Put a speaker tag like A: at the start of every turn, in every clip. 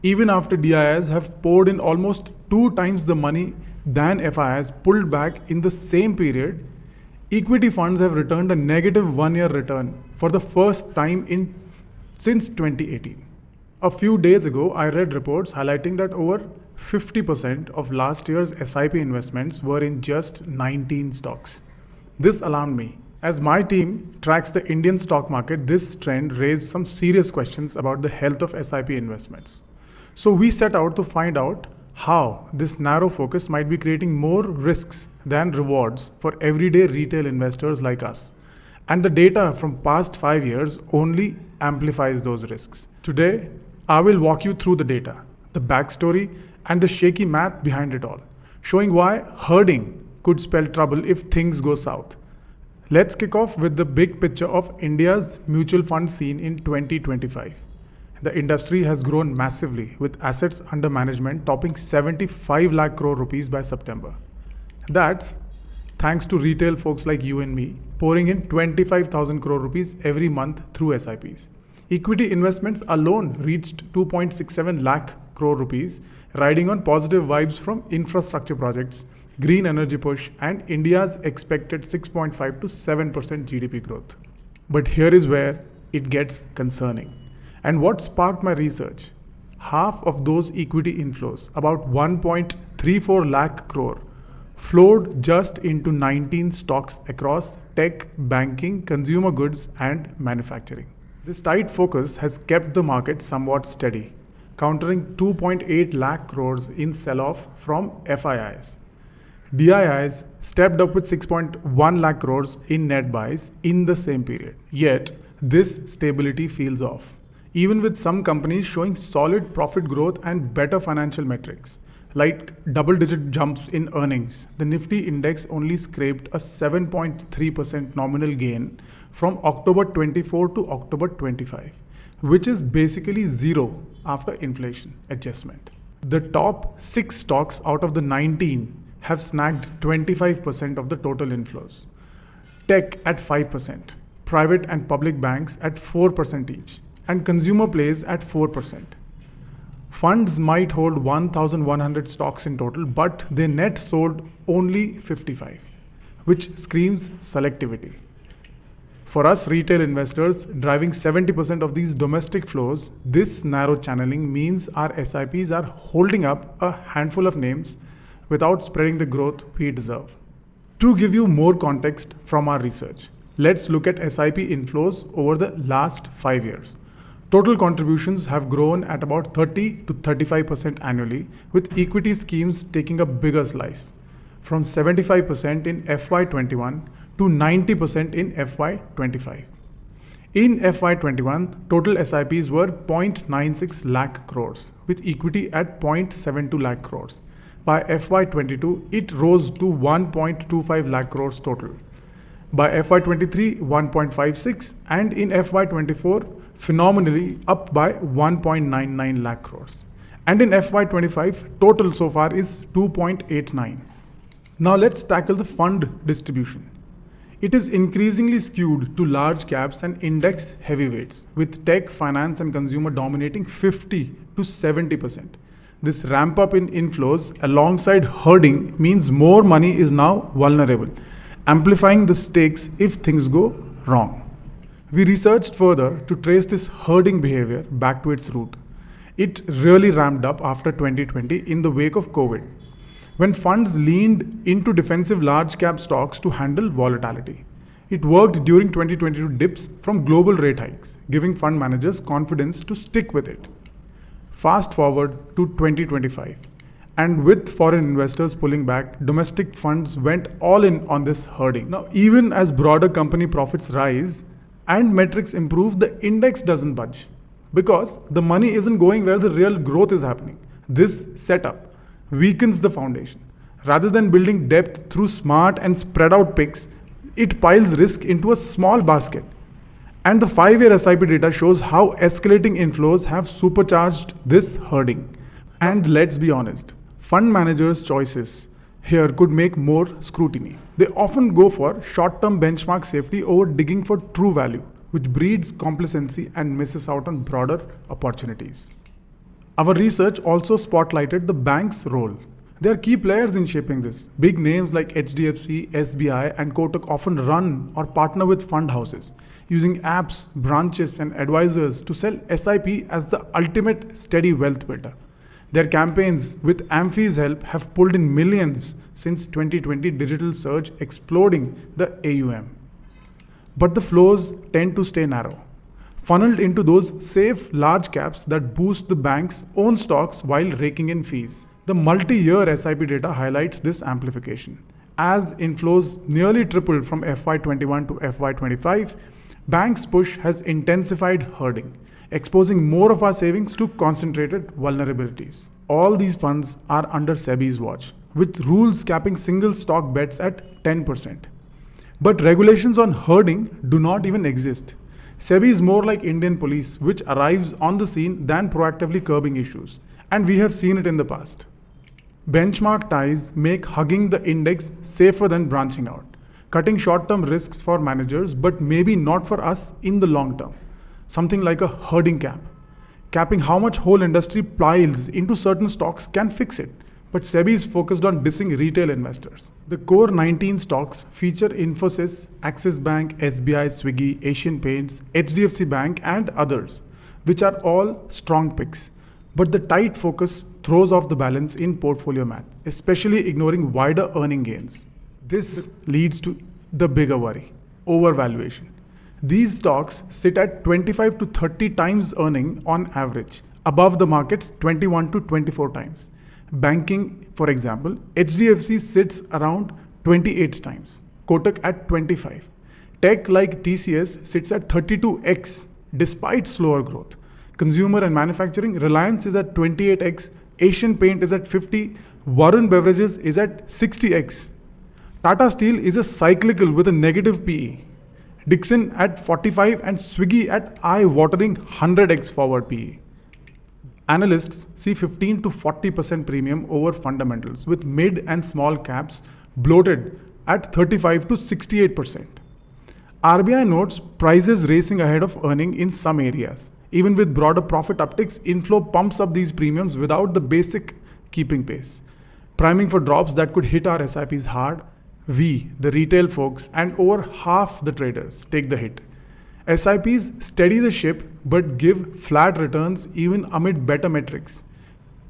A: Even after DIIs have poured in almost 2 times the money than FIIs pulled back in the same period, equity funds have returned a negative 1 year return for the first time since 2018. A few days ago, I read reports highlighting that over 50% of last year's SIP investments were in just 19 stocks. This alarmed me. As my team tracks the Indian stock market, this trend raised some serious questions about the health of SIP investments. So we set out to find out how this narrow focus might be creating more risks than rewards for everyday retail investors like us. And the data from past 5 years only amplifies those risks. Today, I will walk you through the data, the backstory, and the shaky math behind it all, showing why herding could spell trouble if things go south. Let's kick off with the big picture of India's mutual fund scene in 2025. The industry has grown massively, with assets under management topping 75 lakh crore rupees by September. That's thanks to retail folks like you and me pouring in 25,000 crore rupees every month through SIPs. Equity investments alone reached 2.67 lakh crore rupees, riding on positive vibes from infrastructure projects, green energy push, and India's expected 6.5 to 7% GDP growth. But here is where it gets concerning. And what sparked my research? Half of those equity inflows, about 1.34 lakh crore, flowed just into 19 stocks across tech, banking, consumer goods, and manufacturing. This tight focus has kept the market somewhat steady, countering 2.8 lakh crores in sell-off from FIIs. DIIs stepped up with 6.1 lakh crores in net buys in the same period. Yet, this stability feels off, even with some companies showing solid profit growth and better financial metrics, like double-digit jumps in earnings. The Nifty index only scraped a 7.3% nominal gain from October 24 to October 25, which is basically zero after inflation adjustment. The top 6 stocks out of the 19 have snagged 25% of the total inflows. Tech at 5%, private and public banks at 4% each, and consumer plays at 4%. Funds might hold 1,100 stocks in total, but they net sold only 55, which screams selectivity. For us retail investors driving 70% of these domestic flows, this narrow channeling means our SIPs are holding up a handful of names without spreading the growth we deserve. To give you more context from our research, let's look at SIP inflows over the last 5 years. Total contributions have grown at about 30 to 35% annually, with equity schemes taking a bigger slice, from 75% in FY21 to 90% in FY25. In FY21, total SIPs were 0.96 lakh crores, with equity at 0.72 lakh crores. By FY22, it rose to 1.25 lakh crores total. By FY23, 1.56, and in FY24, phenomenally up by 1.99 lakh crores. And in FY25, total so far is 2.89. Now let's tackle the fund distribution. It is increasingly skewed to large caps and index heavyweights, with tech, finance, and consumer dominating 50 to 70%. This ramp up in inflows alongside herding means more money is now vulnerable, amplifying the stakes if things go wrong. We researched further to trace this herding behavior back to its root. It really ramped up after 2020 in the wake of COVID, when funds leaned into defensive large cap stocks to handle volatility. It worked during 2022 dips from global rate hikes, giving fund managers confidence to stick with it. Fast forward to 2025, and with foreign investors pulling back, domestic funds went all in on this herding. Now, even as broader company profits rise and metrics improve, the index doesn't budge because the money isn't going where the real growth is happening. This setup weakens the foundation. Rather than building depth through smart and spread out picks, it piles risk into a small basket. And the 5-year SIP data shows how escalating inflows have supercharged this herding. And let's be honest, fund managers' choices here could make more scrutiny. They often go for short-term benchmark safety over digging for true value, which breeds complacency and misses out on broader opportunities. Our research also spotlighted the bank's role. They are key players in shaping this. Big names like HDFC, SBI, and Kotak often run or partner with fund houses, using apps, branches, and advisors to sell SIP as the ultimate steady wealth builder. Their campaigns, with Amphi's help, have pulled in millions since 2020 digital surge, exploding the AUM. But the flows tend to stay narrow, funneled into those safe large caps that boost the bank's own stocks while raking in fees. The multi-year SIP data highlights this amplification. As inflows nearly tripled from FY21 to FY25, banks' push has intensified herding, exposing more of our savings to concentrated vulnerabilities. All these funds are under SEBI's watch, with rules capping single stock bets at 10%. But regulations on herding do not even exist. SEBI is more like Indian police, which arrives on the scene than proactively curbing issues. And we have seen it in the past. Benchmark ties make hugging the index safer than branching out, cutting short-term risks for managers, but maybe not for us in the long term. Something like a herding cap. Capping how much whole industry piles into certain stocks can fix it, but SEBI is focused on dissing retail investors. The core 19 stocks feature Infosys, Axis Bank, SBI, Swiggy, Asian Paints, HDFC Bank, and others, which are all strong picks. But the tight focus throws off the balance in portfolio math, especially ignoring wider earning gains. This leads to the bigger worry: overvaluation. These stocks sit at 25 to 30 times earning on average, above the market's 21 to 24 times. Banking, for example, HDFC sits around 28 times, Kotak at 25. Tech like TCS sits at 32x despite slower growth. Consumer and manufacturing, Reliance is at 28x, Asian Paint is at 50, Varun Beverages is at 60x. Tata Steel is a cyclical with a negative PE. Dixon at 45 and Swiggy at eye-watering 100x forward PE. Analysts see 15 to 40% premium over fundamentals, with mid and small caps bloated at 35 to 68%. RBI notes prices racing ahead of earning in some areas. Even with broader profit upticks, inflow pumps up these premiums without the basic keeping pace, priming for drops that could hit our SIPs hard. We, the retail folks, and over half the traders take the hit. SIPs steady the ship but give flat returns even amid better metrics.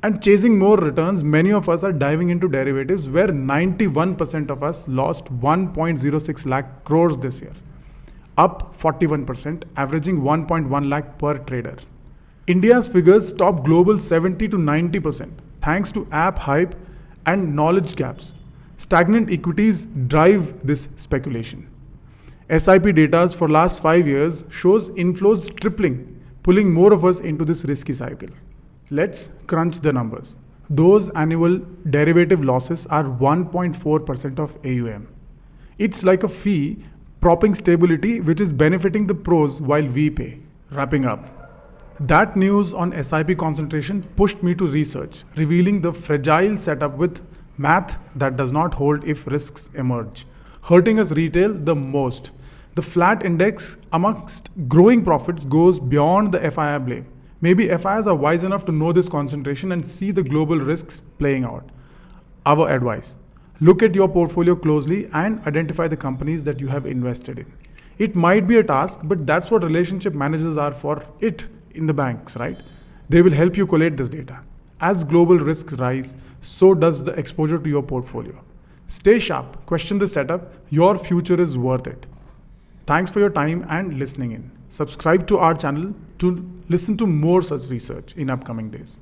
A: And chasing more returns, many of us are diving into derivatives where 91% of us lost 1.06 lakh crores this year, up 41%, averaging 1.1 lakh per trader. India's figures top global 70 to 90% thanks to app hype and knowledge gaps. Stagnant equities drive this speculation. SIP data for last 5 years shows inflows tripling, pulling more of us into this risky cycle. Let's crunch the numbers. Those annual derivative losses are 1.4% of AUM. It's like a fee propping stability, which is benefiting the pros while we pay. Wrapping up. That news on SIP concentration pushed me to research, revealing the fragile setup with math that does not hold if risks emerge, hurting us retail the most. The flat index amongst growing profits goes beyond the FII blame. Maybe FIIs are wise enough to know this concentration and see the global risks playing out. Our advice: look at your portfolio closely and identify the companies that you have invested in. It might be a task, but that's what relationship managers are for it in the banks, right? They will help you collate this data. As global risks rise, so does the exposure to your portfolio. Stay sharp, question the setup, your future is worth it. Thanks for your time and listening in. Subscribe to our channel to listen to more such research in upcoming days.